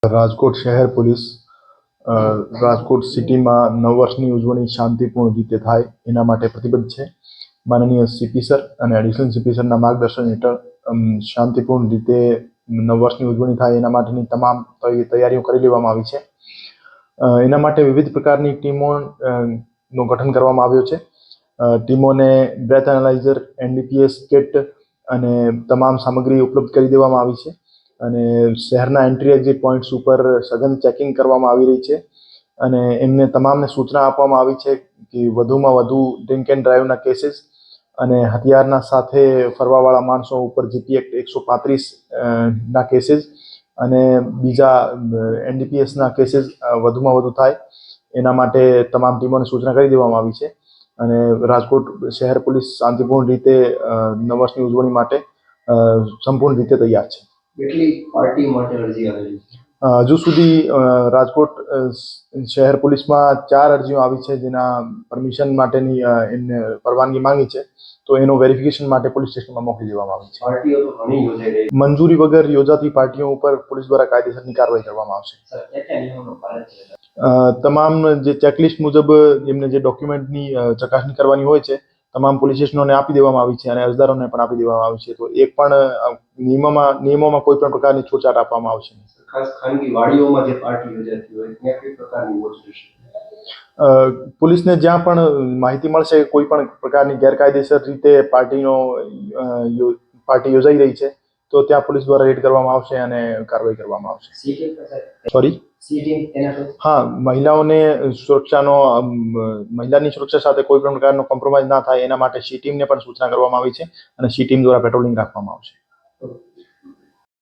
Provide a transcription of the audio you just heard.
રાજકોટ શહેર પોલીસ રાજકોટ સિટીમાં નવ વર્ષની ઉજવણી શાંતિપૂર્ણ રીતે થાય એના માટે પ્રતિબદ્ધ છે. માનનીય સીપી સર અને એડિશનલ સીપી સરના માર્ગદર્શન હેઠળ શાંતિપૂર્ણ રીતે નવ વર્ષની ઉજવણી થાય એના માટેની તમામ તૈયારીઓ કરી લેવામાં આવી છે. એના માટે વિવિધ પ્રકારની ટીમોનું ગઠન કરવામાં આવ્યું છે. ટીમોને બ્રેથ એનાલાઇઝર, NDPS કિટ અને તમામ સામગ્રી ઉપલબ્ધ કરી દેવામાં આવી છે. અને શહેરના એન્ટ્રી એક્ઝિટ પોઈન્ટ્સ ઉપર સઘન ચેકિંગ કરવામાં આવી રહી છે અને એમને તમામને સૂચના આપવામાં આવી છે કે વધુમાં વધુ ડ્રિંક એન્ડ ડ્રાઈવના કેસીસ અને હથિયારના સાથે ફરવાવાળા માણસો ઉપર GP એક્ટ 135 ના કેસીસ અને બીજા NDPSના કેસીસ વધુમાં વધુ થાય એના માટે તમામ ટીમોને સૂચના કરી દેવામાં આવી છે. અને રાજકોટ શહેર પોલીસ શાંતિપૂર્ણ રીતે નવ વર્ષની ઉજવણી માટે સંપૂર્ણ રીતે તૈયાર છે. કેટલી પાર્ટી માટે અરજી આવેલી છે? હજુ સુધી રાજકોટ શહેર પોલીસમાં 4 અરજીઓ આવી છે જેના પરમિશન માટેની એમને પરવાનગી માંગી છે. તો એનો વેરિફિકેશન માટે પોલીસ સ્ટેશનમાં મોકલી દેવામાં આવી છે. પાર્ટીઓ તો ઘણી યોજાઈ રહી છે. મંજૂરી વગર યોજાતી પાર્ટીઓ ઉપર પોલીસ દ્વારા કાયદેસરની કાર્યવાહી કરવામાં આવશે. તમામ જે ચેકલિસ્ટ મુજબ એમને જે ડોક્યુમેન્ટની ચકાસણી કરવાની હોય છે તમામ પોલીસ સ્ટેશનોને આપી દેવામાં આવી છે અને અરજદારોને પણ આપી દેવામાં આવી છે. તો એક પણ નિયમોમાં કોઈ પણ પ્રકારની છૂટછાટ આપવામાં આવશે નહીં. ખાસ ખાનગી વાડીઓમાં જે પાર્ટી યોજાતી હોય ત્યાં કઈ પ્રકારની વોચ રહેશે? પોલીસને જ્યાં પણ માહિતી મળશે કોઈ પણ પ્રકારની ગેરકાયદેસર રીતે પાર્ટી યોજાઈ રહી છે તો ત્યાં પોલીસ દ્વારા રેડ કરવામાં આવશે અને કાર્યવાહી કરવામાં આવશે. સોરી, હા, મહિલાની સુરક્ષા સાથે કોઈ પણ પ્રકારનો કોમ્પ્રોમાઇઝ ના થાય એના માટે સી ટીમને પણ સૂચના કરવામાં આવી છે અને સી ટીમ દ્વારા પેટ્રોલિંગ રાખવામાં આવશે.